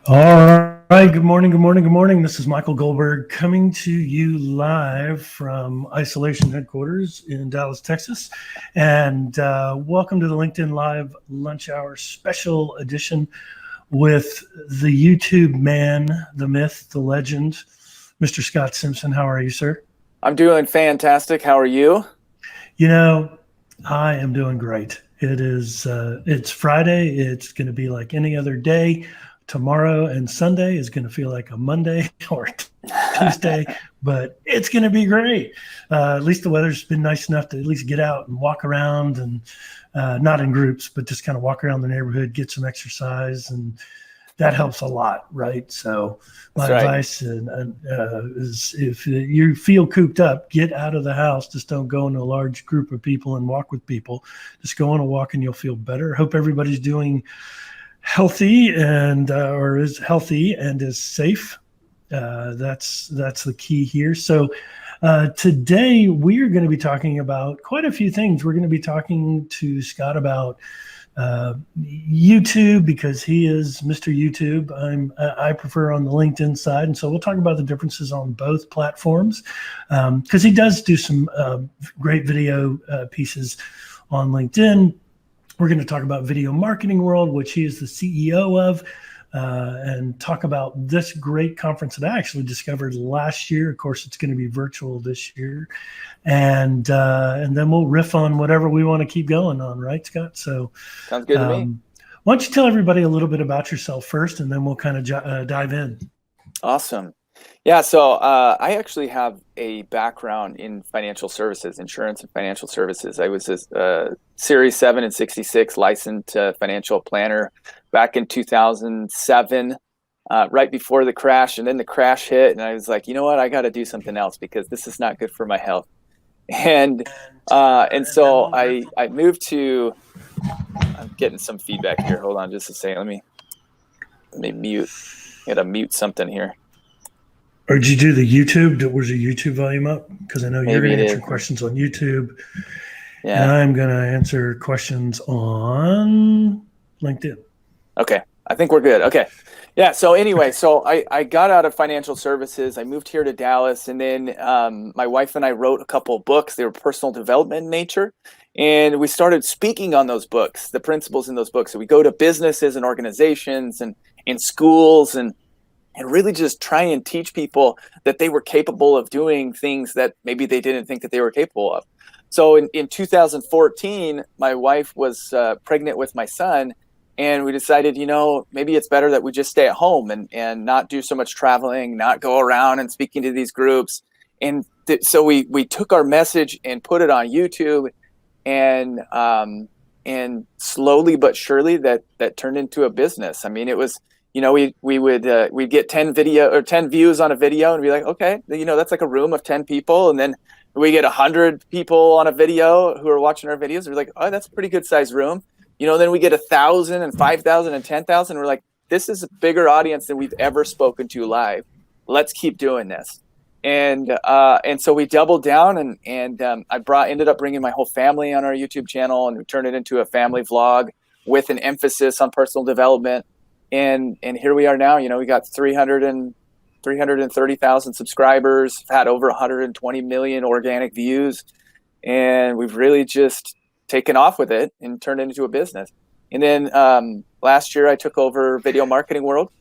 All right. Good morning. Good morning. Good morning. This is Michael Goldberg coming to you live from Isolation headquarters in Dallas, Texas. And welcome to the LinkedIn Live Lunch Hour special edition with the YouTube man, the myth, the legend, Mr. Scott Simpson. How are you, sir? I'm doing fantastic. How are you? You know, I am doing great. It's Friday. It's going to be like any other day. Tomorrow and Sunday is going to feel like a Monday or Tuesday, but it's going to be great. At least the weather's been nice enough to at least get out and walk around and not in groups, but just kind of walk around the neighborhood, get some exercise, and that helps a lot, right? So my That's right. advice is if you feel cooped up, get out of the house. Just don't go in a large group of people and walk with people. Just go on a walk and you'll feel better. Hope everybody's doing healthy and or is healthy and is safe. That's the key here. So today we are going to be talking about quite a few things. We're going to be talking to Scott about YouTube because he is Mr. YouTube. I prefer on the LinkedIn side, and so we'll talk about the differences on both platforms because he does do some great video pieces on LinkedIn. We're going to talk about Video Marketing World, which he is the CEO of, and talk about this great conference that I actually discovered last year. Of course, it's going to be virtual this year, and then we'll riff on whatever we want to keep going on, right, Scott? So, Sounds good to me. why don't you tell everybody a little bit about yourself first, and then we'll kind of dive in. Awesome. Yeah, so I actually have a background in financial services, insurance and financial services. I was a Series 7 and 66 licensed financial planner back in 2007, right before the crash. And then the crash hit, and I was like, you know what? I got to do something else because this is not good for my health. And so I moved to. I'm getting some feedback here. Hold on just a second. Let me mute. I got to mute something here. Or did you do the YouTube? Was the YouTube volume up? Because I know you're going to answer questions on YouTube. Yeah. And I'm going to answer questions on LinkedIn. Okay. I think we're good. Okay. Yeah. So anyway, so I got out of financial services. I moved here to Dallas, and then my wife and I wrote a couple of books. They were personal development in nature. And we started speaking on those books, the principles in those books. So we go to businesses and organizations and in schools and really just try and teach people that they were capable of doing things that maybe they didn't think that they were capable of. So in 2014, my wife was pregnant with my son, and we decided, maybe it's better that we just stay at home and not do so much traveling, not go around and speaking to these groups. And so we took our message and put it on YouTube, and slowly but surely that turned into a business. I mean, it was, we'd get 10 views on a video and be like, okay, that's like a room of 10 people. And then we get 100 people on a video who are watching our videos. We're like, oh, that's a pretty good sized room. Then we get 1,000 and 5,000 and 10,000. We're like, this is a bigger audience than we've ever spoken to live. Let's keep doing this. And so we doubled down and I ended up bringing my whole family on our YouTube channel, and we turned it into a family vlog with an emphasis on personal development. And here we are now. We got 330,000 subscribers, had over 120 million organic views, and we've really just taken off with it and turned it into a business. And then last year I took over Video Marketing World,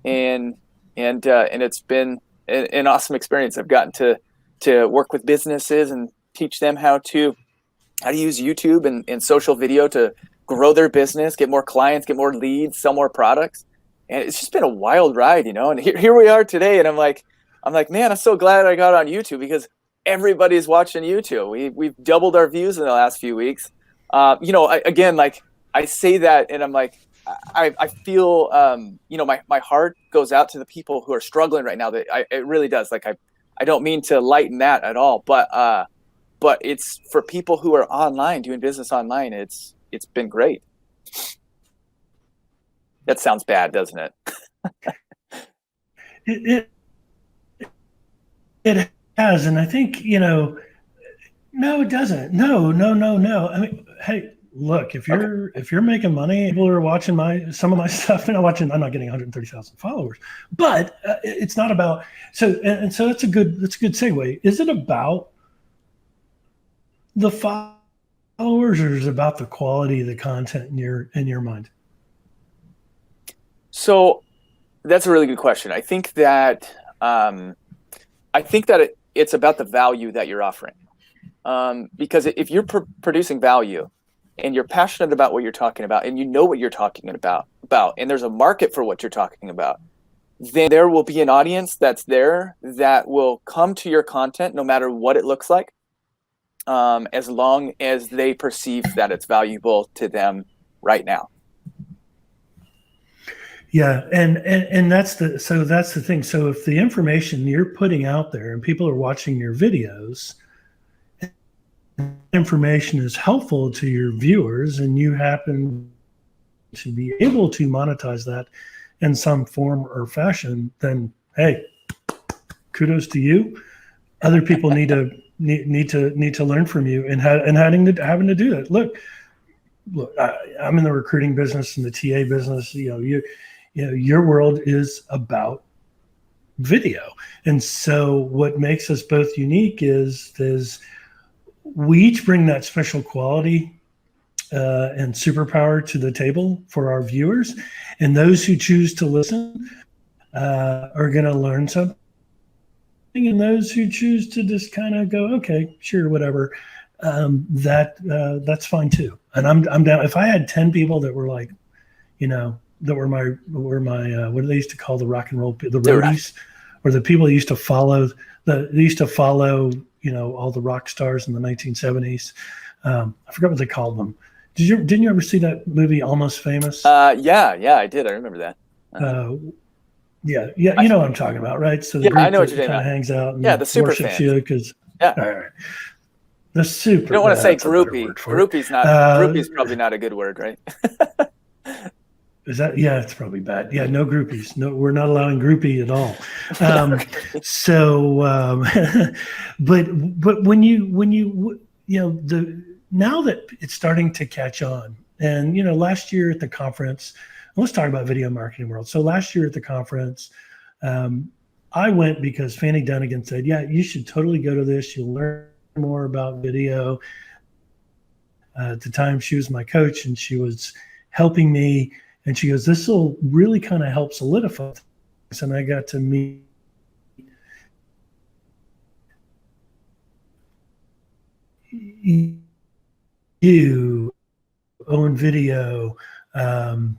and it's been an awesome experience. I've gotten to work with businesses and teach them how to use YouTube and social video to grow their business, get more clients, get more leads, sell more products. And it's just been a wild ride, and here we are today. And I'm like, man, I'm so glad I got on YouTube because everybody's watching YouTube. We've doubled our views in the last few weeks. I say that and I'm like, I feel, my heart goes out to the people who are struggling right now. It really does. Like, I don't mean to lighten that at all, but it's for people who are online, doing business online. It's been great. That sounds bad, doesn't it? It has, and I think no, it doesn't. No. I mean, hey, look, if Okay. you're making money, people are watching some of my stuff. They're not watching. I'm not getting 130,000 followers, but it's not about. So and so that's a good segue. Is it about the followers, or is it about the quality of the content in your mind? So that's a really good question. I think that it's about the value that you're offering. Because if you're producing value and you're passionate about what you're talking about and you know what you're talking about and there's a market for what you're talking about, then there will be an audience that's there that will come to your content no matter what it looks like, as long as they perceive that it's valuable to them right now. Yeah, and that's the thing. So if the information you're putting out there and people are watching your videos, information is helpful to your viewers, and you happen to be able to monetize that in some form or fashion, then hey, kudos to you. Other people need to learn from you and having to do that. Look, I'm in the recruiting business and the TA business. Your world is about video, and so what makes us both unique is we each bring that special quality and superpower to the table for our viewers, and those who choose to listen are going to learn something, and those who choose to just kind of go, okay, sure, whatever, that's fine too. And I'm down. If I had 10 people that were like, that were my what do they used to call the rock and roll, the roadies, or the people that used to follow all the rock stars in the 1970s. I forgot what they called them. Didn't you ever see that movie Almost Famous? Yeah, I did. I remember that. Yeah, you know what I'm talking about, right? So the Yeah, I group know what that you're kind of talking hangs out and about. Yeah, the super worships fans. you because Yeah. all right. The super. You don't want to say That's a better groupie. word for it. Groupie's probably not a good word, right? Is that? Yeah, it's probably bad. Yeah, no groupies. No, we're not allowing groupie at all. But when now that it's starting to catch on, and last year at the conference, let's talk about Video Marketing World. So last year at the conference, I went because Fanny Dunnigan said, "Yeah, you should totally go to this. You'll learn more about video." At the time, she was my coach, and she was helping me. And she goes, "This will really kind of help solidify things." And I got to meet you, Owen Video, Seth.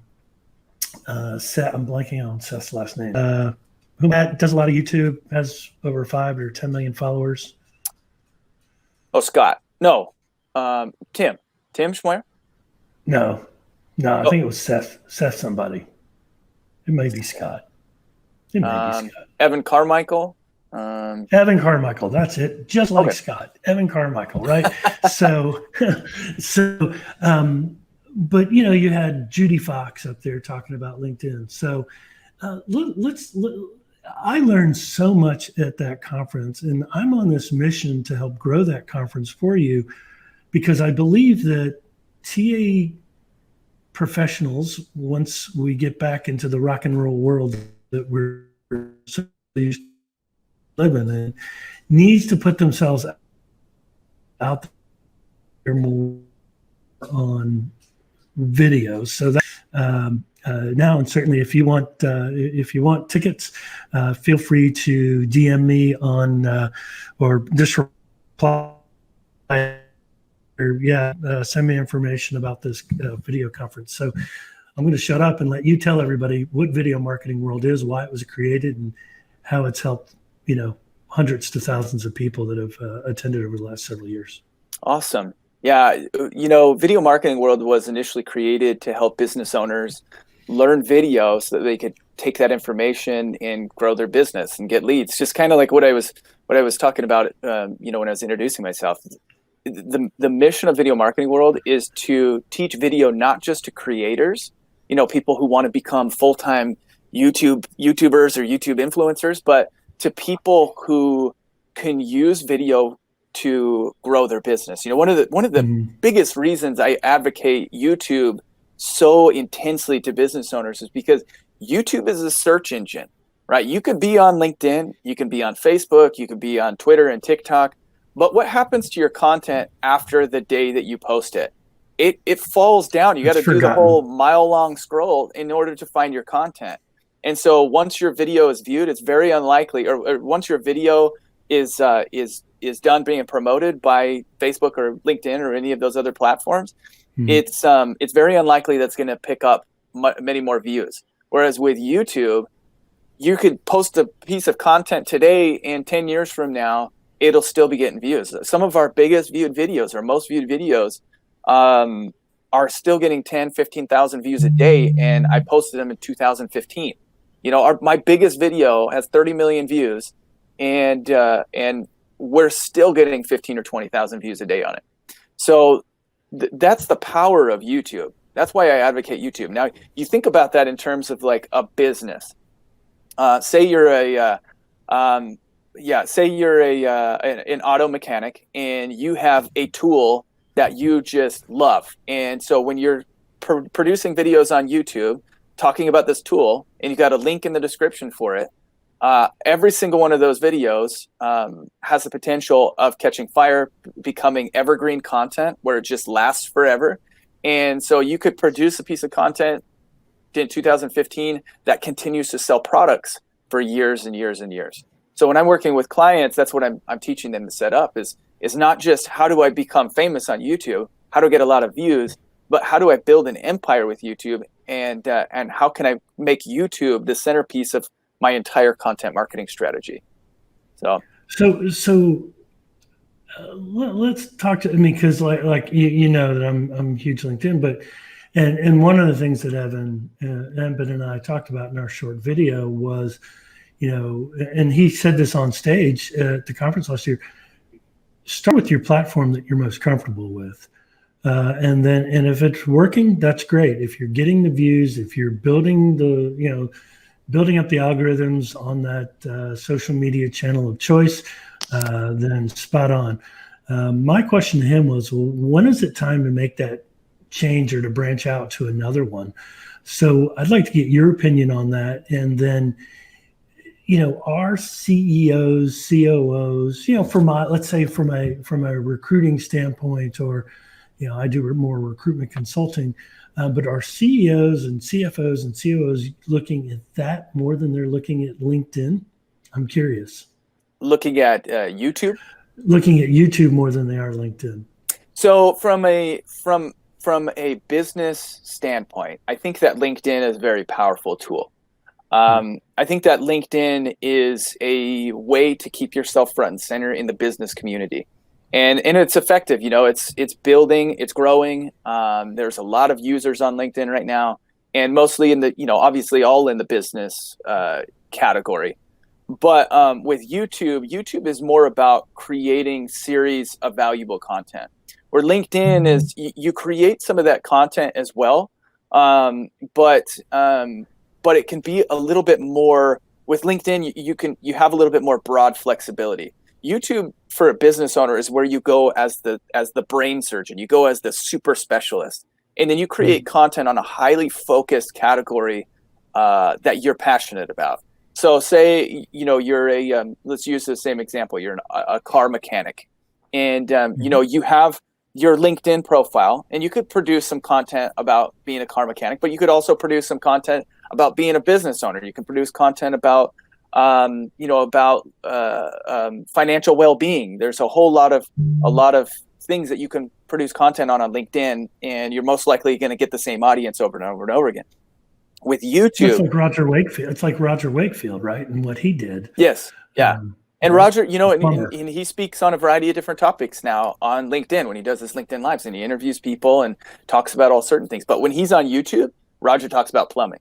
I'm blanking on Seth's last name. Who does a lot of YouTube, has over 5 or 10 million followers. Oh, Scott. No. Tim Schmoyer? No, I think it was Seth somebody. It may be Scott. It may be Scott. Evan Carmichael. Evan Carmichael, that's it. Just like Scott, Evan Carmichael, right? But you had Judy Fox up there talking about LinkedIn. So I learned so much at that conference, and I'm on this mission to help grow that conference for you, because I believe that TA professionals, once we get back into the rock and roll world that we're so used to living in, needs to put themselves out there more on videos. So that now, and certainly if you want tickets, feel free to DM me on or just reply. Send me information about this video conference. So I'm going to shut up and let you tell everybody what Video Marketing World is, why it was created, and how it's helped hundreds to thousands of people that have attended over the last several years. Awesome. Yeah, Video Marketing World was initially created to help business owners learn video so that they could take that information and grow their business and get leads. Just kind of like what I was talking about, when I was introducing myself. The mission of Video Marketing World is to teach video not just to creators, people who want to become full-time YouTubers or YouTube influencers, but to people who can use video to grow their business. One of the biggest reasons I advocate YouTube so intensely to business owners is because YouTube is a search engine, right? You could be on LinkedIn, you can be on Facebook, you could be on Twitter and TikTok, but what happens to your content after the day that you post it? It falls down. You got to do the whole mile-long scroll in order to find your content. And so once your video is viewed, it's very unlikely, or once your video is done being promoted by Facebook or LinkedIn or any of those other platforms, it's very unlikely that's going to pick up many more views. Whereas with YouTube, you could post a piece of content today, and 10 years from now, it'll still be getting views. Some of our biggest viewed videos, or most viewed videos, are still getting 10, 15,000 views a day, and I posted them in 2015. My biggest video has 30 million views, and we're still getting 15 or 20,000 views a day on it. So that's the power of YouTube. That's why I advocate YouTube. Now, you think about that in terms of like a business. Say you're an auto mechanic, and you have a tool that you just love. And so when you're producing videos on YouTube talking about this tool, and you got a link in the description for it, every single one of those videos has the potential of catching fire, becoming evergreen content where it just lasts forever. And so you could produce a piece of content in 2015 that continues to sell products for years and years and years. So when I'm working with clients, that's what I'm teaching them to set up is not just how do I become famous on YouTube, how do I get a lot of views, but how do I build an empire with YouTube, and how can I make YouTube the centerpiece of my entire content marketing strategy. So let's talk to, because like you know that I'm huge LinkedIn, but and one of the things that Evan and I talked about in our short video was, and he said this on stage at the conference last year, start with your platform that you're most comfortable with. And if it's working, that's great. If you're getting the views, if you're building building up the algorithms on that social media channel of choice, then spot on. My question to him was, well, when is it time to make that change or to branch out to another one? So I'd like to get your opinion on that. And then, our CEOs, COOs, let's say from a recruiting standpoint, or, I do more recruitment consulting, but are CEOs and CFOs and COOs looking at that more than they're looking at LinkedIn? I'm curious. Looking at YouTube? Looking at YouTube more than they are LinkedIn. So from a business standpoint, I think that LinkedIn is a very powerful tool. I think that LinkedIn is a way to keep yourself front and center in the business community. And it's effective, it's building, it's growing. There's a lot of users on LinkedIn right now, and mostly in the, obviously all in the business category. But with YouTube is more about creating series of valuable content, where LinkedIn is you create some of that content as well. But it can be a little bit more with LinkedIn. You have a little bit more broad flexibility. YouTube for a business owner is where you go as the brain surgeon, you go as the super specialist, and then you create content on a highly focused category that you're passionate about. So say, you're let's use the same example. You're a car mechanic, and you have your LinkedIn profile, and you could produce some content about being a car mechanic, but you could also produce some content about being a business owner. You can produce content about financial well-being. There's a lot of things that you can produce content on LinkedIn, and you're most likely going to get the same audience over and over and over again. With YouTube, it's like Roger Wakefield. It's like Roger Wakefield, right? And what he did. Yes, yeah. And Roger, and he speaks on a variety of different topics now on LinkedIn when he does his LinkedIn Lives, and he interviews people and talks about all certain things. But when he's on YouTube, Roger talks about plumbing.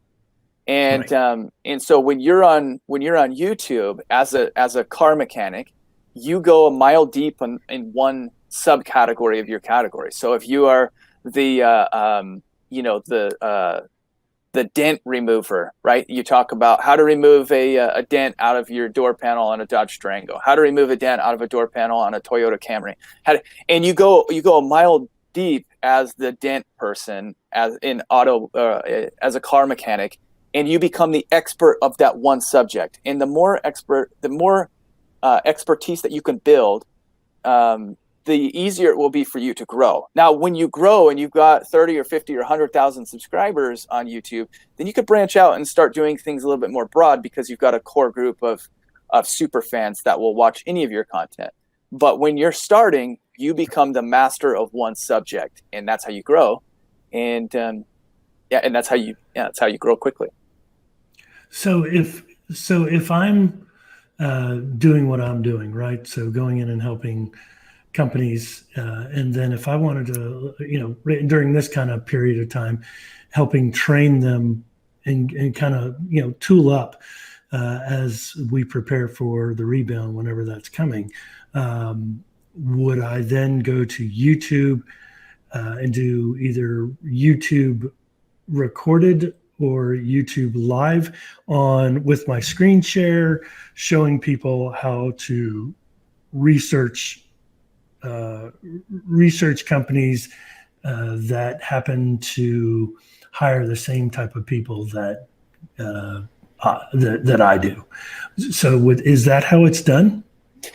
And right. And so when you're on YouTube as a car mechanic, you go a mile deep in one subcategory of your category. So if you are the the dent remover, right? You talk about how to remove a dent out of your door panel on a Dodge Durango, how to remove a dent out of a door panel on a Toyota Camry. And you go a mile deep as the dent person, as in auto, as a car mechanic, and you become the expert of that one subject. And the more expertise that you can build, the easier it will be for you to grow. Now, when you grow and you've got 30 or 50 or 100,000 subscribers on YouTube, then you could branch out and start doing things a little bit more broad, because you've got a core group of super fans that will watch any of your content. But when you're starting, you become the master of one subject, and that's how you grow. And and that's how you grow quickly. So if I'm doing what I'm doing, right? So going in and helping companies, and then if I wanted to, during this kind of period of time, helping train them and kind of, tool up as we prepare for the rebound whenever that's coming, would I then go to YouTube and do either YouTube recorded or YouTube live with my screen share, showing people how to research companies that happen to hire the same type of people that I do. So is that how it's done?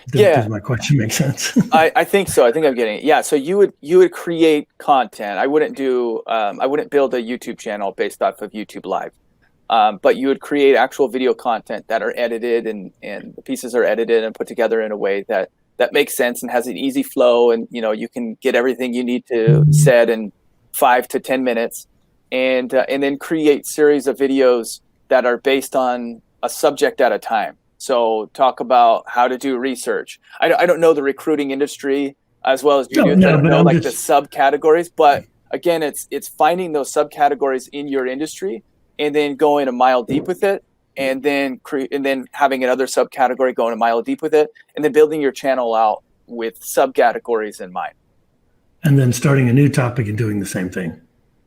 Does my question make sense? I think so. I think I'm getting it. Yeah. So you would create content. I wouldn't build a YouTube channel based off of YouTube Live. But you would create actual video content that are edited, and the pieces are edited and put together in a way that makes sense and has an easy flow, and you can get everything you need to said in 5 to 10 minutes, and then create series of videos that are based on a subject at a time. So talk about how to do research. I don't know the recruiting industry as well as you do. I don't know the subcategories, but again, it's finding those subcategories in your industry and then going a mile deep with it, and then having another subcategory going a mile deep with it, and then building your channel out with subcategories in mind. And then starting a new topic and doing the same thing.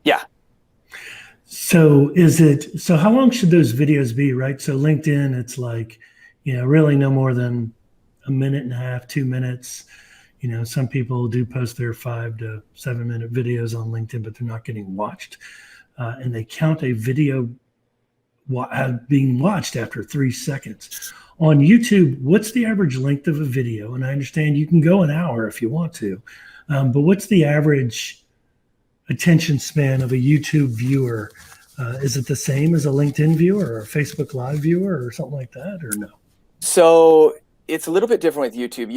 Yeah. So how long should those videos be, right? So LinkedIn, it's like, really no more than a minute and a half, 2 minutes. Some people do post their 5 to 7 minute videos on LinkedIn, but they're not getting watched. And they count a video being watched after 3 seconds. On YouTube, what's the average length of a video? And I understand you can go an hour if you want to, but what's the average attention span of a YouTube viewer? Is it the same as a LinkedIn viewer or a Facebook Live viewer or something like that, or no? So it's a little bit different with YouTube.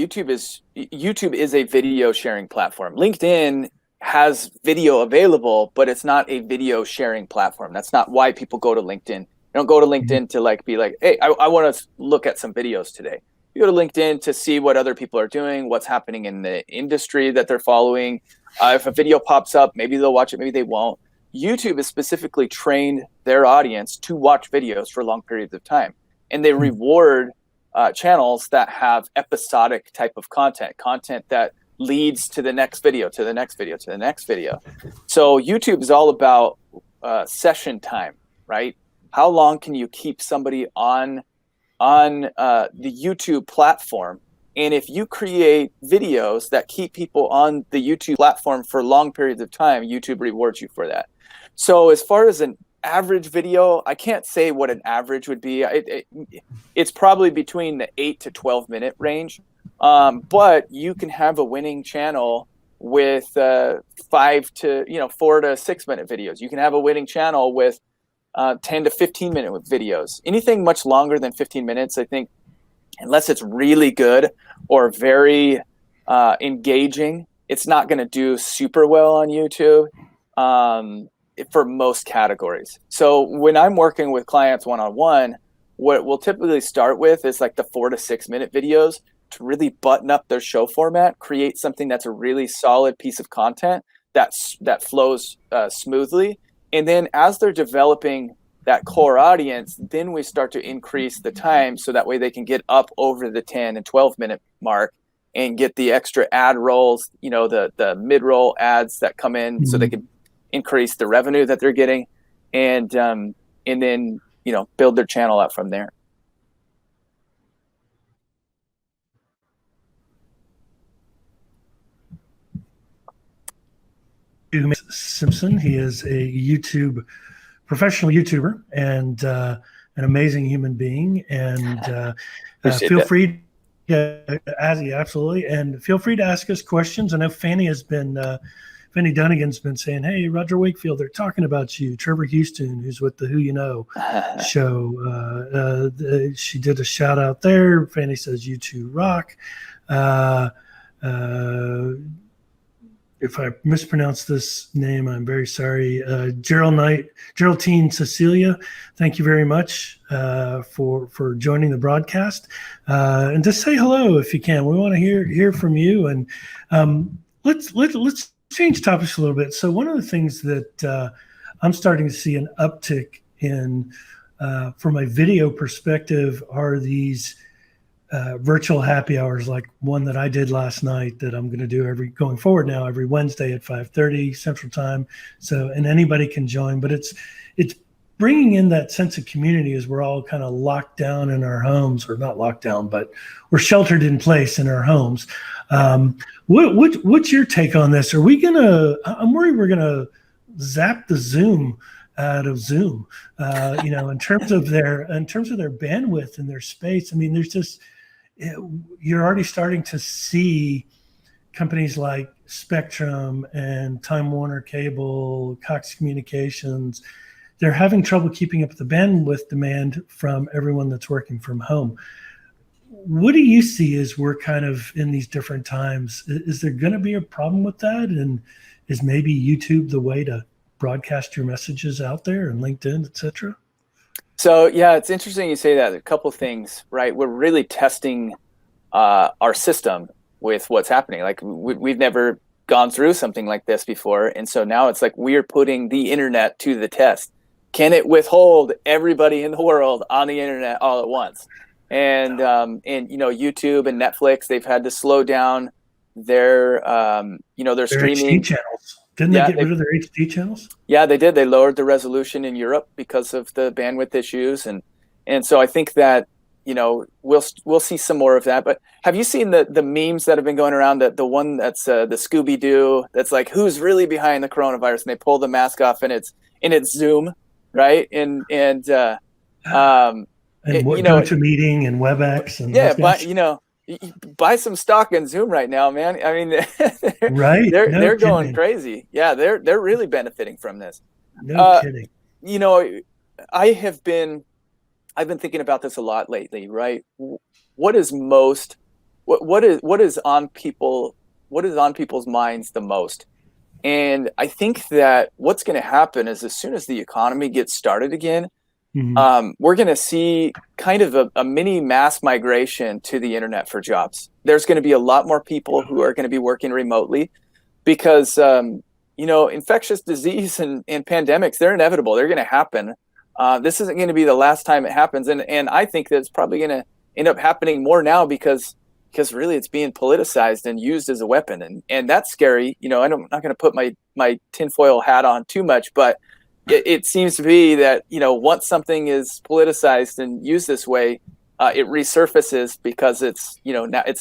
YouTube is a video sharing platform. LinkedIn has video available, but it's not a video sharing platform. That's not why people go to LinkedIn. They don't go to LinkedIn to be like, hey, I want to look at some videos today. You go to LinkedIn to see what other people are doing, what's happening in the industry that they're following. If a video pops up, maybe they'll watch it, maybe they won't. YouTube has specifically trained their audience to watch videos for long periods of time, and they reward channels that have episodic type of content that leads to the next video, to the next video, to the next video. So YouTube is all about session time, right? How long can you keep somebody on the YouTube platform? And if you create videos that keep people on the YouTube platform for long periods of time, YouTube rewards you for that. So as far as an average video, I can't say what an average would be. It's probably between the 8 to 12 minute range. But you can have a winning channel with 4 to 6 minute videos. You can have a winning channel with 10 to 15 minute videos. Anything much longer than 15 minutes, I think, unless it's really good or very engaging, it's not going to do super well on YouTube for most categories. So when I'm working with clients one-on-one, what we'll typically start with is like the 4 to 6 minute videos to really button up their show format, create something that's a really solid piece of content that flows smoothly. And then as they're developing that core audience, then we start to increase the time so that way they can get up over the 10 and 12 minute mark and get the extra ad rolls, the mid-roll ads that come in, so they can increase the revenue that they're getting. and then build their channel up from there. Simpson. He is a professional YouTuber and an amazing human being. And Appreciate feel that. free, absolutely, and feel free to ask us questions. I know Fanny Dunnigan's been saying, "Hey, Roger Wakefield, they're talking about you." Trevor Houston, who's with the Who You Know show, she did a shout out there. Fanny says, "You two rock." If I mispronounce this name, I'm very sorry. Geraldine Cecilia, thank you very much for joining the broadcast. And just say hello if you can. We want to hear from you. And let's change topics a little bit. So one of the things that I'm starting to see an uptick in, from a video perspective, are these virtual happy hours, like one that I did last night that I'm going to do going forward now every Wednesday at 5:30 Central Time. So, and anybody can join, but it's bringing in that sense of community as we're all kind of locked down in our homes, or not locked down, but we're sheltered in place in our homes. What's your take on this? I'm worried we're gonna zap the Zoom out of Zoom, in terms of their bandwidth and their space. I mean, you're already starting to see companies like Spectrum and Time Warner Cable, Cox Communications. They're having trouble keeping up with the bandwidth demand from everyone that's working from home. What do you see as we're kind of in these different times? Is there going to be a problem with that? And is maybe YouTube the way to broadcast your messages out there, and LinkedIn, et cetera? So yeah, it's interesting you say that. A couple of things, right? We're really testing our system with what's happening. Like we've never gone through something like this before, and so now it's like we're putting the internet to the test. Can it withhold everybody in the world on the internet all at once? And YouTube and Netflix, they've had to slow down their their streaming HD channels. Didn't they get rid of their HD channels? Yeah, they did. They lowered the resolution in Europe because of the bandwidth issues, and so I think that we'll see some more of that. But have you seen the memes that have been going around? The one that's the Scooby Doo that's like, who's really behind the coronavirus? And they pull the mask off, and it's Zoom, right? And GoToMeeting and WebEx and buy some stock in Zoom right now, man. I mean, they're going crazy. Yeah, they're really benefiting from this. No kidding. I've been thinking about this a lot lately, right? What is on people's minds the most? And I think that what's going to happen is, as soon as the economy gets started again, we're going to see kind of a mini mass migration to the internet for jobs. There's going to be a lot more people who are going to be working remotely because, infectious disease and pandemics, they're inevitable. They're going to happen. This isn't going to be the last time it happens. And I think that it's probably going to end up happening more now because really it's being politicized and used as a weapon. And that's scary. I'm not going to put my tinfoil hat on too much, but it seems to be that, once something is politicized and used this way, it resurfaces because it's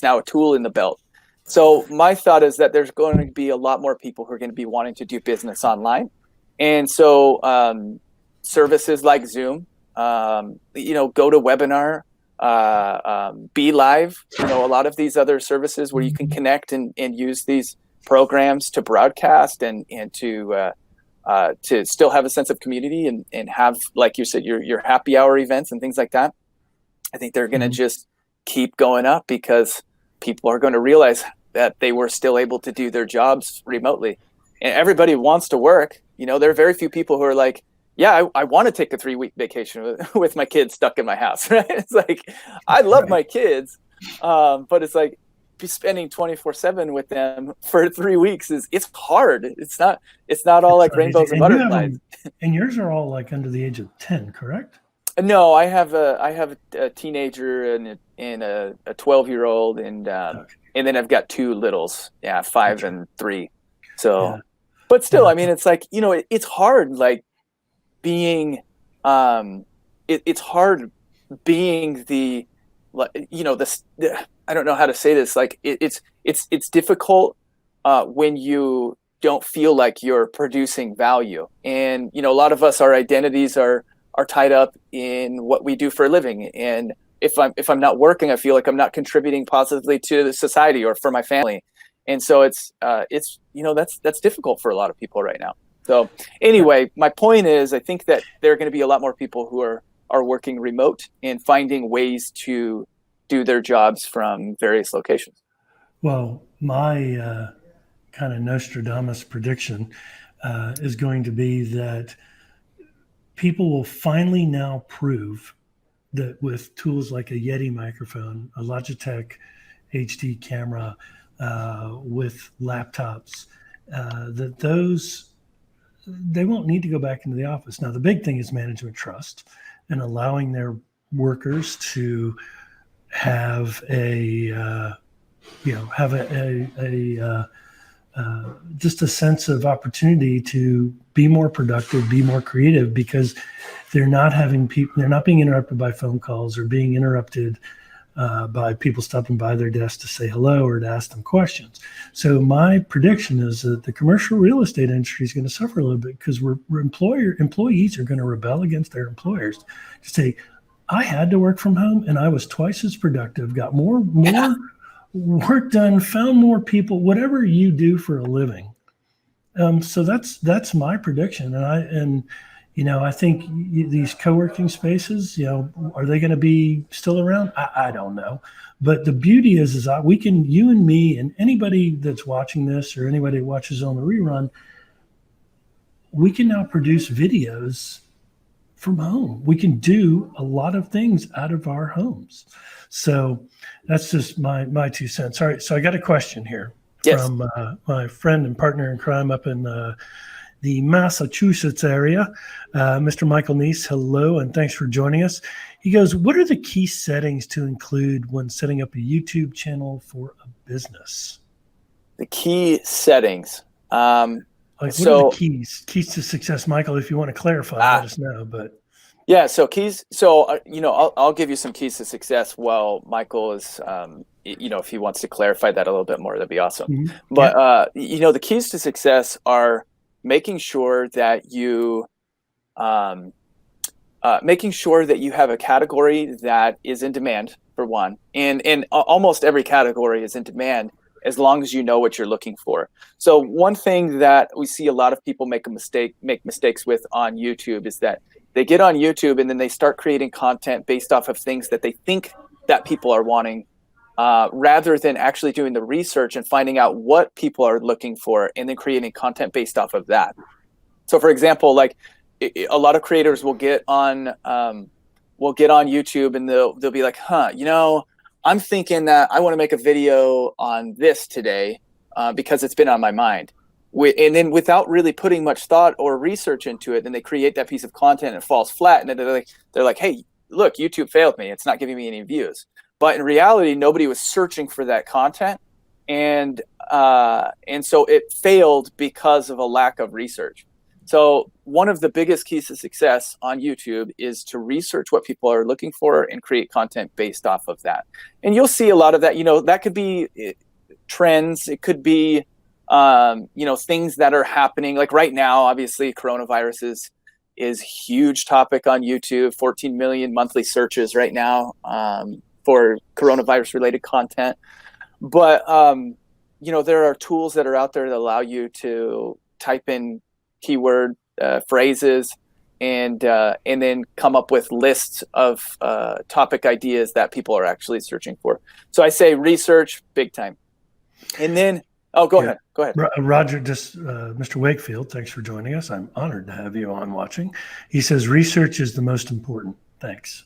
now a tool in the belt. So my thought is that there's going to be a lot more people who are going to be wanting to do business online. And so services like Zoom, GoToWebinar, Be Live, a lot of these other services where you can connect and use these programs to broadcast and to still have a sense of community and have, like you said, your happy hour events and things like that. I think they're going to just keep going up because people are going to realize that they were still able to do their jobs remotely. And everybody wants to work. There are very few people who are like, yeah, I want to take a 3-week vacation with my kids stuck in my house, right? It's like, I love my kids, but it's like, spending 24/7 with them for 3 weeks it's hard. It's not all like rainbows and butterflies. And yours are all like under the age of 10, correct? No, I have a teenager and a 12-year-old and then I've got 2 littles, 5 and 3. So, but still, I mean, it's like, it's hard. Like, being it's hard being the I don't know how to say this. Like it's difficult when you don't feel like you're producing value. And a lot of us, our identities are tied up in what we do for a living. And if I'm not working, I feel like I'm not contributing positively to the society or for my family. And so it's that's difficult for a lot of people right now. So anyway, my point is, I think that there are going to be a lot more people who are working remote and finding ways to do their jobs from various locations. Well, my kind of Nostradamus prediction is going to be that people will finally now prove that with tools like a Yeti microphone, a Logitech HD camera, with laptops, that they won't need to go back into the office. Now, the big thing is management trust and allowing their workers to have just a sense of opportunity to be more productive, be more creative, because they're not being interrupted by phone calls or being interrupted by people stopping by their desk to say hello or to ask them questions. So my prediction is that the commercial real estate industry is going to suffer a little bit because employees are going to rebel against their employers to say, I had to work from home and I was twice as productive, got more work done, found more people, whatever you do for a living. So that's my prediction. I think these co-working spaces, are they going to be still around? I don't know. But the beauty is you and me and anybody that's watching this or anybody who watches on the rerun, we can now produce videos from home. We can do a lot of things out of our homes. So that's just my 2 cents. All right. So I got a question here from my friend and partner in crime up in the Massachusetts area, Mr. Michael Neese. Hello, and thanks for joining us. He goes, what are the key settings to include when setting up a YouTube channel for a business? The key settings. What are the keys to success, Michael? If you want to clarify, let us know. But yeah, so keys. So I'll give you some keys to success. While Michael is, if he wants to clarify that a little bit more, that'd be awesome. Mm-hmm. But the keys to success are making sure that you have a category that is in demand, for one, and almost every category is in demand as long as you know what you're looking for. So one thing that we see a lot of people make mistakes with on YouTube is that they get on YouTube and then they start creating content based off of things that they think that people are wanting, rather than actually doing the research and finding out what people are looking for and then creating content based off of that. So for example, like a lot of creators will get on YouTube and they'll be like, I'm thinking that I want to make a video on this today because it's been on my mind. And then without really putting much thought or research into it, then they create that piece of content and it falls flat. And then they're like, hey, look, YouTube failed me. It's not giving me any views. But in reality, nobody was searching for that content. And so it failed because of a lack of research. So one of the biggest keys to success on YouTube is to research what people are looking for and create content based off of that. And you'll see a lot of that. That could be trends. It could be things that are happening. Like right now, obviously, coronavirus is huge topic on YouTube. 14 million monthly searches right now for coronavirus related content. But there are tools that are out there that allow you to type in keyword phrases and then come up with lists of topic ideas that people are actually searching for. So I say research big time. And then go ahead. Roger, Mr. Wakefield, thanks for joining us. I'm honored to have you on watching. He says research is the most important. Thanks.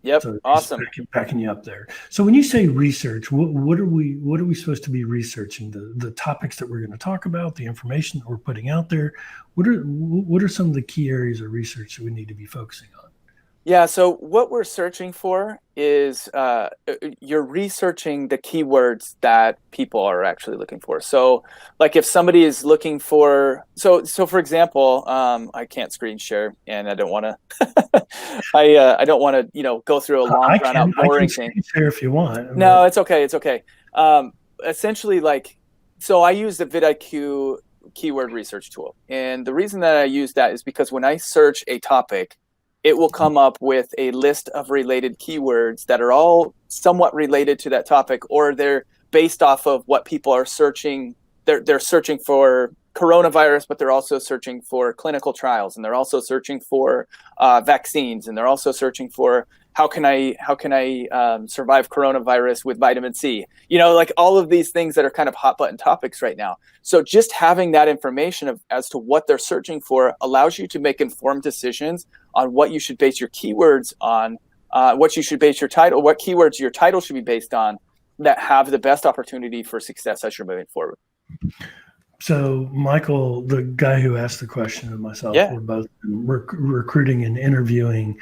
Yep. So awesome. Backing you up there. So when you say research, what are we supposed to be researching? The topics that we're going to talk about, the information that we're putting out there. What are some of the key areas of research that we need to be focusing on? Yeah, so what we're searching for is you're researching the keywords that people are actually looking for. So, like if somebody is looking for, so for example, I can't screen share, and I don't want to, I don't want to, go through a long, drawn out, I can boring thing. screen share if you want, No, but it's okay, it's okay. Essentially, like, so I use the vidIQ keyword research tool, and the reason that I use that is because when I search a topic, it will come up with a list of related keywords that are all somewhat related to that topic, or they're based off of what people are searching. They're searching for coronavirus, but they're also searching for clinical trials, and they're also searching for vaccines, and they're also searching for how can I survive coronavirus with vitamin C? Like all of these things that are kind of hot button topics right now. So just having that information as to what they're searching for allows you to make informed decisions on what you should base your keywords on, what you should base your title, what keywords your title should be based on that have the best opportunity for success as you're moving forward. so Michael, the guy who asked the question, and myself, Yeah. we're both recruiting and interviewing.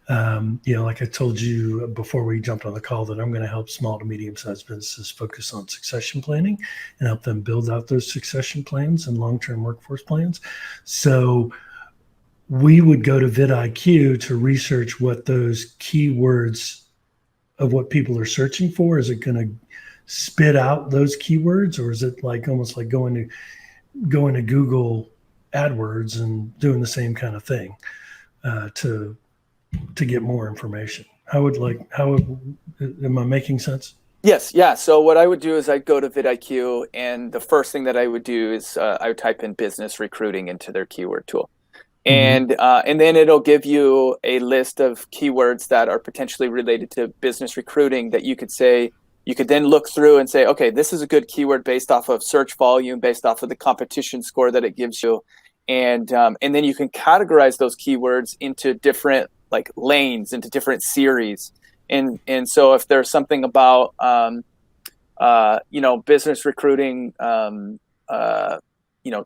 Like I told you before we jumped on the call, that I'm going to help small to medium-sized businesses focus on succession planning and help them build out those succession plans and long-term workforce plans. So we would go to vidIQ to research what those keywords of what people are searching for. Is it going to spit out those keywords, or is it like almost like going to Google AdWords and doing the same kind of thing to get more information? Am I making sense? Yes, yeah. So what I would do is I'd go to vidIQ, and the first thing that I would do is I would type in business recruiting into their keyword tool. Mm-hmm. And then it'll give you a list of keywords that are potentially related to business recruiting that you could then look through and say, okay, this is a good keyword based off of search volume, based off of the competition score that it gives you, and then you can categorize those keywords into different like lanes, into different series. And so if there's something about business recruiting,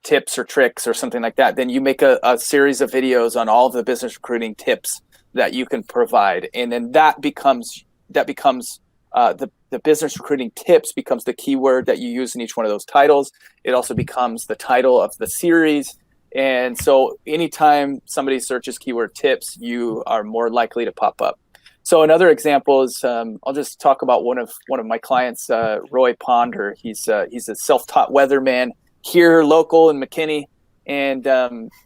tips or tricks or something like that, then you make a series of videos on all of the business recruiting tips that you can provide, and then that becomes the business recruiting tips becomes the keyword that you use in each one of those titles. It also becomes the title of the series, and so anytime somebody searches keyword tips, you are more likely to pop up. So another example is I'll just talk about one of my clients, Roy Ponder. He's a self-taught weatherman here local in McKinney, and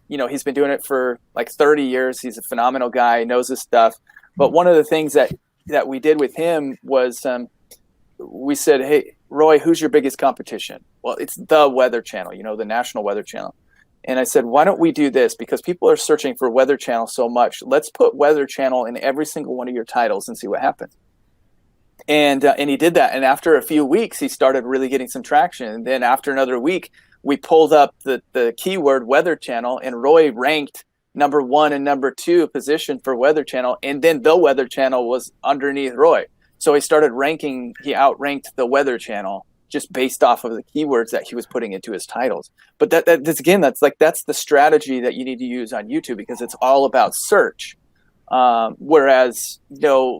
he's been doing it for like 30 years. He's a phenomenal guy, knows his stuff. But one of the things that we did with him was we said, hey, Roy, who's your biggest competition? Well, it's the Weather Channel, the National Weather Channel. And I said, why don't we do this? Because people are searching for Weather Channel so much. Let's put Weather Channel in every single one of your titles and see what happens. And he did that. And after a few weeks, he started really getting some traction. And then after another week, we pulled up the keyword Weather Channel, and Roy ranked number 1 and number 2 position for Weather Channel. And then the Weather Channel was underneath Roy. So he outranked the Weather Channel just based off of the keywords that he was putting into his titles. But that's the strategy that you need to use on YouTube, because it's all about search. Whereas,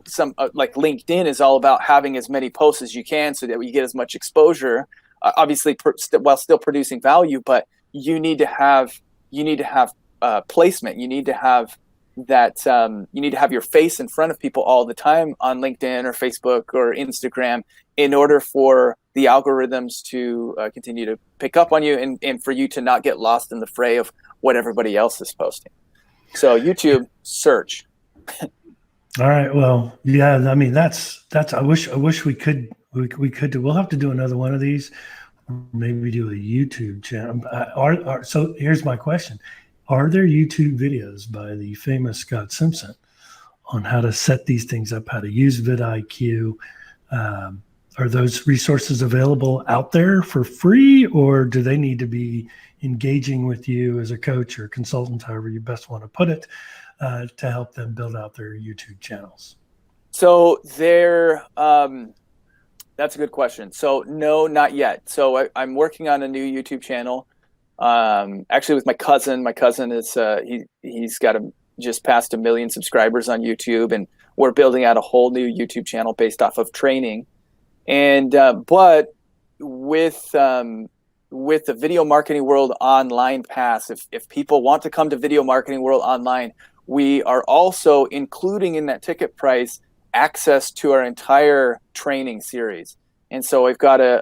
some like LinkedIn is all about having as many posts as you can so that you get as much exposure, obviously while still producing value. But you need to have placement. You need to have that. You need to have your face in front of people all the time on LinkedIn or Facebook or Instagram in order for the algorithms to continue to pick up on you, and for you to not get lost in the fray of what everybody else is posting. So YouTube search. All right. Well, yeah. I mean, that's. I wish we could do. We'll have to do another one of these. Maybe do a YouTube channel. So here's my question: are there YouTube videos by the famous Scott Simpson on how to set these things up, how to use vidIQ? Are those resources available out there for free, or do they need to be engaging with you as a coach or consultant, however you best want to put it, to help them build out their YouTube channels? So that's a good question. So no, not yet. So I'm working on a new YouTube channel, actually with my cousin. My cousin is he's got a just passed 1 million subscribers on YouTube, and we're building out a whole new YouTube channel based off of training. And but with the Video Marketing World Online Pass, if people want to come to Video Marketing World Online, we are also including in that ticket price access to our entire training series. And so we've got a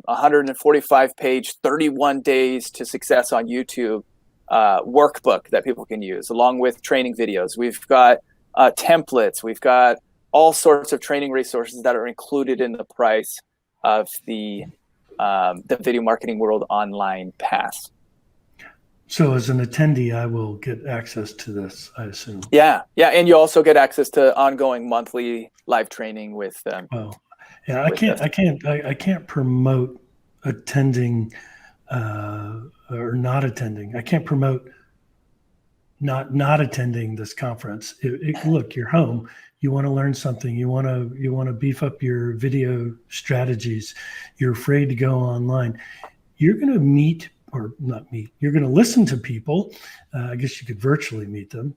145-page, 31 Days to Success on YouTube workbook that people can use, along with training videos. We've got templates. We've got all sorts of training resources that are included in the price of the Video Marketing World Online Pass. So as an attendee, I will get access to this, I assume. Yeah, and you also get access to ongoing monthly live training with. Yeah, I can't promote attending or not attending. I can't promote not attending this conference. Look, you're home. You want to learn something. You want to beef up your video strategies. You're afraid to go online. You're going to meet, or not meet. You're going to listen to people. I guess you could virtually meet them.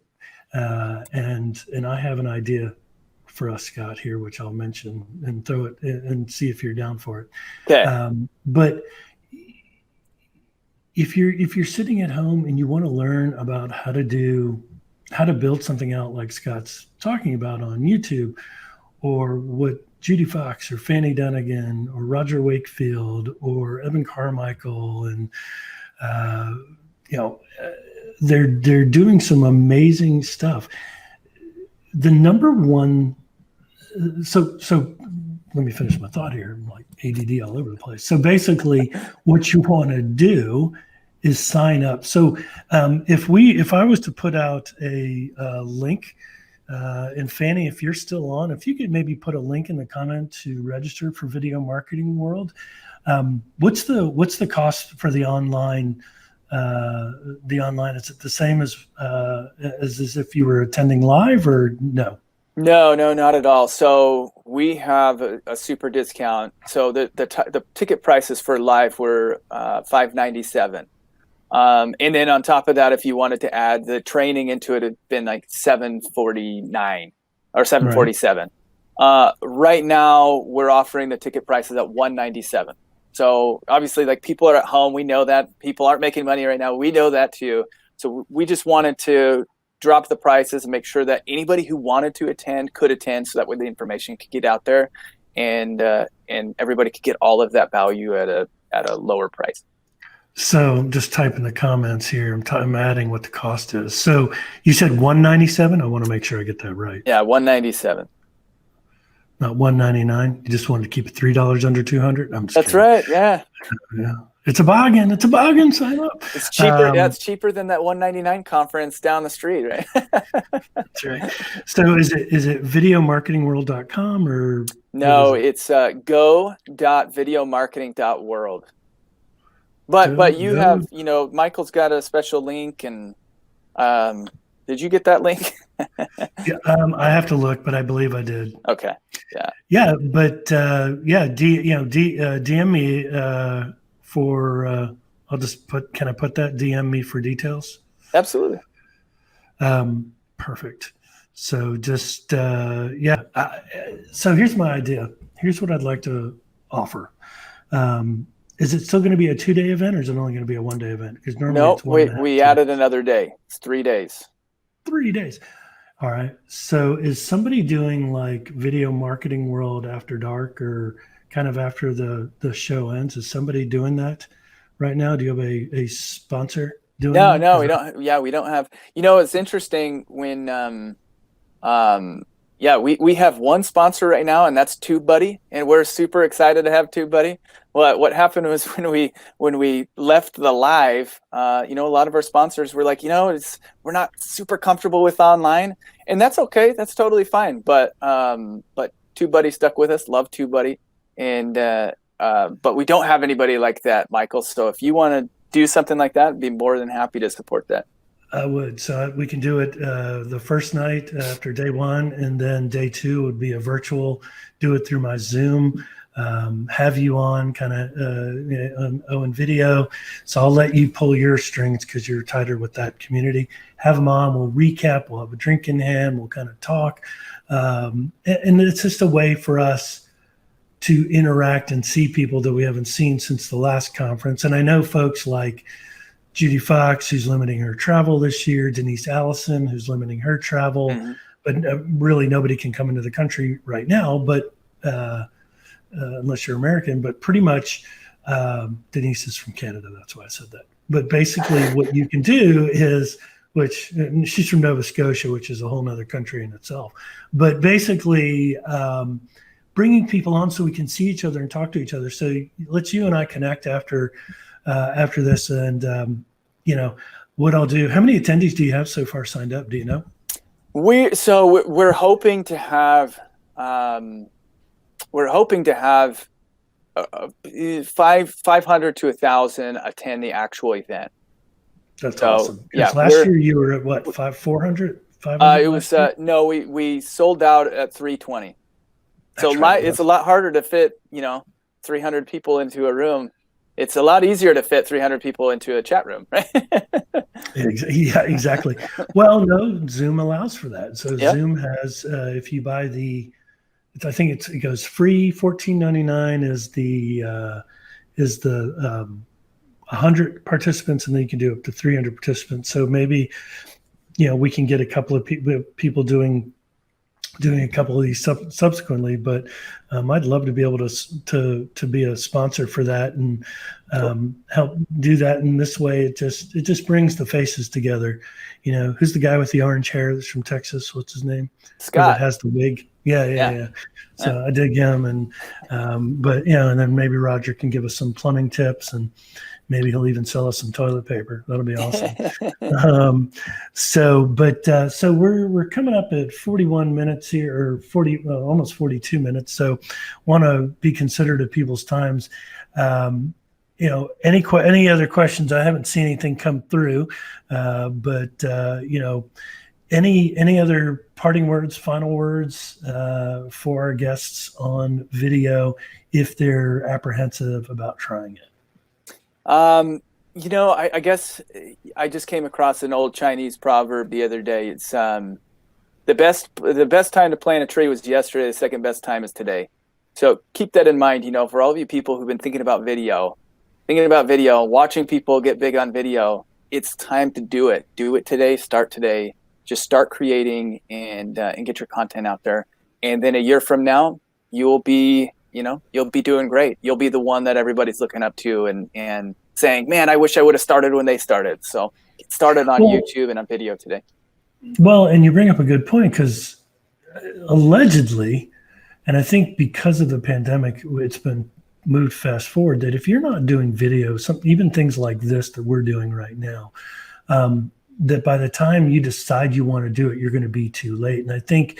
And I have an idea for us, Scott, here, which I'll mention and throw it and see if you're down for it. Okay. But if you're sitting at home and you want to learn about how to build something out like Scott's talking about on YouTube, or what Judy Fox or Fanny Dunnigan or Roger Wakefield or Evan Carmichael and they're doing some amazing stuff. The number one, so let me finish my thought here. I'm like ADD all over the place. So basically, what you want to do is sign up. So if I was to put out a link, and Fanny, if you're still on, if you could maybe put a link in the comment to register for Video Marketing World. What's the cost for the online? Is it the same as if you were attending live, or no? No, not at all. So we have a super discount. So the ticket prices for live were $597. And then on top of that, if you wanted to add the training into it, it'd been like $749 or $747. Right now, we're offering the ticket prices at $197. So obviously, like, people are at home. We know that people aren't making money right now. We know that too. So we just wanted to drop the prices and make sure that anybody who wanted to attend could attend, so that way the information could get out there, and everybody could get all of that value at a lower price. So just type in the comments here. I'm adding what the cost is. So you said $197. I want to make sure I get that right. Yeah, $197. Not $199. You just wanted to keep it $3 under $200. I'm just That's kidding. right. Yeah. Yeah. It's a bargain. It's a bargain. Sign up. It's cheaper. It's cheaper than that $199 conference down the street, right? That's right. So is it videomarketingworld.com or? No, it's go.videomarketing.world. But you have, Michael's got a special link, and did you get that link? Yeah, I have to look, but I believe I did. Okay. Yeah. Yeah, but DM me for. I'll just put. Can I put that? DM me for details. Absolutely. Perfect. So just so here's my idea. Here's what I'd like to offer. Is it still going to be a 2-day event, or is it only going to be a 1-day event? Because normally it's we added another day. It's 3 days. 3 days. All right. So is somebody doing like Video Marketing World After Dark, or kind of after the show ends? Is somebody doing that right now? Do you have a sponsor doing that? No, we don't. Yeah, we don't have. It's interesting when we have one sponsor right now, and that's TubeBuddy, and we're super excited to have TubeBuddy. Well, what happened was when we left the live, a lot of our sponsors were like, we're not super comfortable with online, and that's okay. That's totally fine. But TubeBuddy stuck with us. Love TubeBuddy, and but we don't have anybody like that, Michael. So if you want to do something like that, I'd be more than happy to support that. I would. So we can do it the first night after day one, and then day two would be a virtual. Do it through my Zoom. have you on kind of on video. So I'll let you pull your strings because you're tighter with that community. Have them on. We'll recap. We'll have a drink in hand. We'll kind of talk. And it's just a way for us to interact and see people that we haven't seen since the last conference. And I know folks like Judy Fox, who's limiting her travel this year, Denise Allison, who's limiting her travel, but really nobody can come into the country right now, but unless you're American, but pretty much Denise is from Canada. That's why I said that. But basically what you can do is, which she's from Nova Scotia, which is a whole nother country in itself. But basically bringing people on so we can see each other and talk to each other. So let's you and I connect after this. And, what I'll do, how many attendees do you have so far signed up? Do you know? We're hoping to have 500 to 1,000 attend the actual event. That's awesome. Yeah, last year you were at what, 400? 500? It was no, we sold out at 320. So right, it's a lot harder to fit 300 people into a room. It's a lot easier to fit 300 people into a chat room, right? Yeah, exactly. Well, no, Zoom allows for that. So Zoom has, if you buy I think it goes free. $14.99 is the 100 participants, and then you can do up to 300 participants. So maybe we can get a couple of people doing a couple of these subsequently, but I'd love to be able to be a sponsor for that and help do that in this way. It just brings the faces together. Who's the guy with the orange hair that's from Texas? What's his name? Scott. That has the wig. Yeah. So I dig him, and but and then maybe Roger can give us some plumbing tips, and maybe he'll even sell us some toilet paper. That'll be awesome. So we're coming up at 41 minutes here, or 40, almost 42 minutes. So want to be considerate of people's times. Any other questions? I haven't seen anything come through, but any other parting words, final words for our guests on video if they're apprehensive about trying it? I guess I just came across an old Chinese proverb the other day. It's the best time to plant a tree was yesterday. The second best time is today. So keep that in mind. For all of you people who've been thinking about video, watching people get big on video, it's time to do it. Do it today. Start today. Just start creating and get your content out there. And then a year from now, you'll be doing great. You'll be the one that everybody's looking up to and saying, man, I wish I would have started when they started. So get started on YouTube and on video today. Well, and you bring up a good point, because allegedly, and I think because of the pandemic, it's been moved fast forward, that if you're not doing video, even things like this that we're doing right now, that by the time you decide you want to do it, you're going to be too late. And I think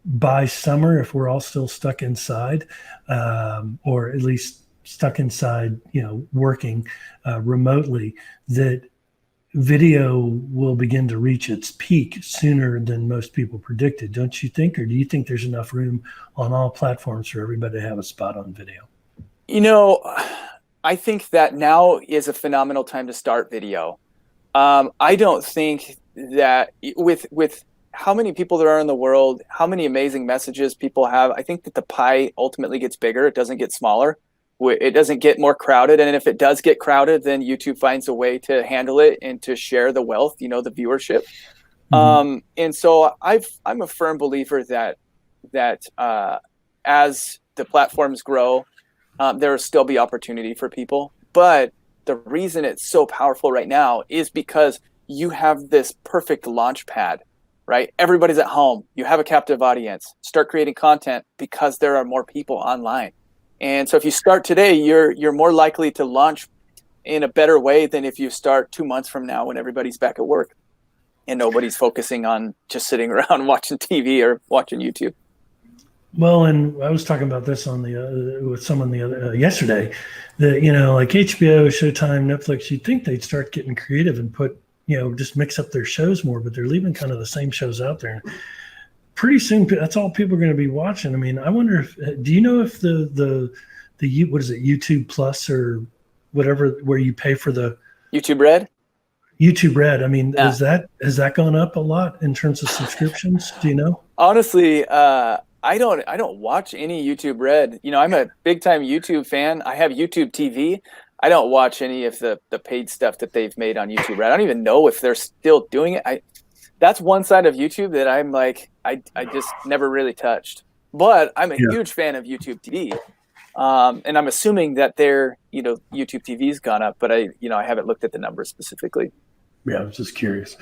by summer, if we're all still stuck inside, or at least stuck inside, working remotely, that video will begin to reach its peak sooner than most people predicted, don't you think? Or do you think there's enough room on all platforms for everybody to have a spot on video? I think that now is a phenomenal time to start video. I don't think that with how many people there are in the world, how many amazing messages people have, I think that the pie ultimately gets bigger. It doesn't get smaller. It doesn't get more crowded. And if it does get crowded, then YouTube finds a way to handle it and to share the wealth, the viewership. Mm-hmm. And so I'm a firm believer that as the platforms grow, there will still be opportunity for people. But the reason it's so powerful right now is because you have this perfect launch pad, right? Everybody's at home. You have a captive audience. Start creating content because there are more people online. And so if you start today, you're more likely to launch in a better way than if you start 2 months from now when everybody's back at work and nobody's focusing on just sitting around watching TV or watching YouTube. Well, and I was talking about this with someone yesterday, that like HBO, Showtime, Netflix, you'd think they'd start getting creative and put just mix up their shows more, but they're leaving kind of the same shows out there. pretty soon that's all people are going to be watching. I mean, I wonder if do you know if the what is it, YouTube Plus or whatever, where you pay for the YouTube Red? YouTube Red? I mean, Yeah. has that gone up a lot in terms of subscriptions? Do you know? Honestly, I don't watch any YouTube Red. You know, I'm a big time YouTube fan. I have YouTube TV. I don't watch any of the paid stuff that they've made on YouTube Red. I don't even know if they're still doing it. That's one side of YouTube that I'm like, I just never really touched. But I'm a huge fan of YouTube TV. And I'm assuming that their, YouTube TV's gone up, but I haven't looked at the numbers specifically. Yeah, I was just curious.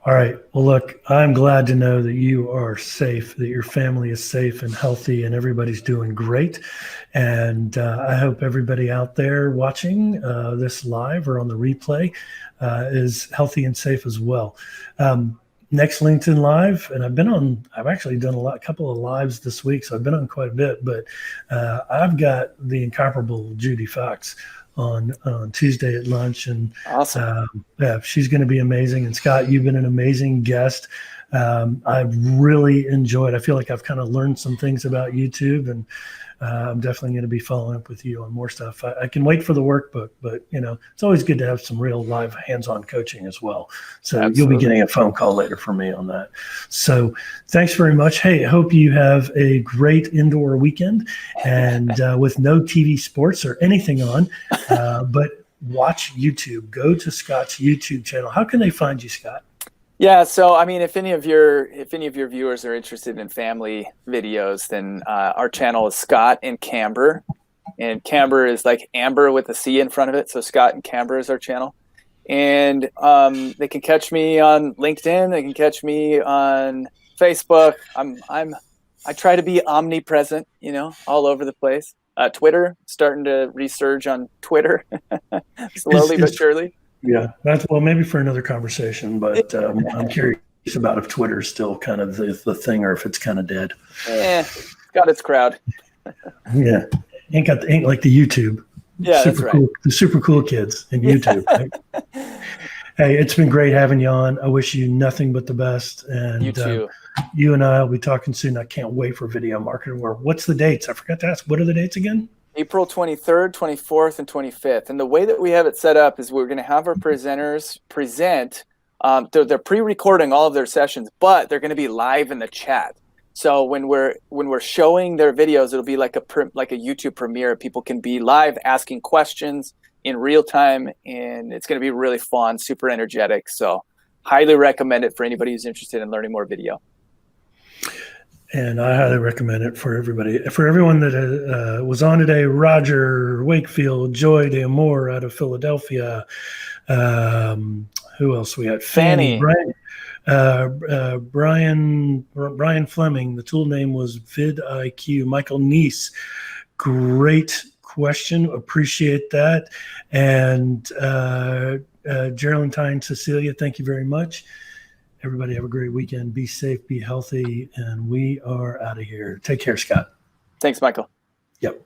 All right. Well, look, I'm glad to know that you are safe, that your family is safe and healthy, and everybody's doing great. And I hope everybody out there watching this live or on the replay is healthy and safe as well. Next LinkedIn Live, and I've actually done a couple of lives this week, so I've been on quite a bit, but I've got the incomparable Judy Fox on Tuesday at lunch, and awesome. Yeah, she's going to be amazing. And Scott, you've been an amazing guest. I've really enjoyed. I feel like I've kind of learned some things about YouTube, and I'm definitely going to be following up with you on more stuff. I can wait for the workbook, but it's always good to have some real live hands-on coaching as well. So Absolutely. You'll be getting a phone call later from me on that. So thanks very much. Hey, I hope you have a great indoor weekend, and with no TV sports or anything on, but watch YouTube. Go to Scott's YouTube channel. How can they find you, Scott? Yeah, so I mean, if any of your viewers are interested in family videos, then our channel is Scott and Camber, and Camber is like Amber with a C in front of it. So Scott and Camber is our channel, and they can catch me on LinkedIn. They can catch me on Facebook. I try to be omnipresent, all over the place. Twitter, starting to resurge on Twitter, slowly but surely. Yeah, maybe for another conversation, but I'm curious about if Twitter's still kind of the thing or if it's kind of dead. Got its crowd. Yeah, ain't like the YouTube. Yeah, super that's cool. right. The super cool kids in YouTube. Right? Hey, it's been great having you on. I wish you nothing but the best. And you too. You and I will be talking soon. I can't wait for Video Marketing World. What's the dates? I forgot to ask. What are the dates again? April 23rd, 24th, and 25th. And the way that we have it set up is we're going to have our presenters present. They're pre-recording all of their sessions, but they're going to be live in the chat. So when we're showing their videos, it'll be like a YouTube premiere. People can be live asking questions in real time, and it's going to be really fun, super energetic. So highly recommend it for anybody who's interested in learning more video. And I highly recommend it for everybody. For everyone that was on today, Roger Wakefield, Joy DeAmore out of Philadelphia. Who else we had? Fanny. Brian Fleming. The tool name was vidIQ. Michael Neese. Great question. Appreciate that. And Geraldine Tyne, Cecilia, thank you very much. Everybody have a great weekend. Be safe, be healthy, and we are out of here. Take care, Scott. Thanks, Michael. Yep.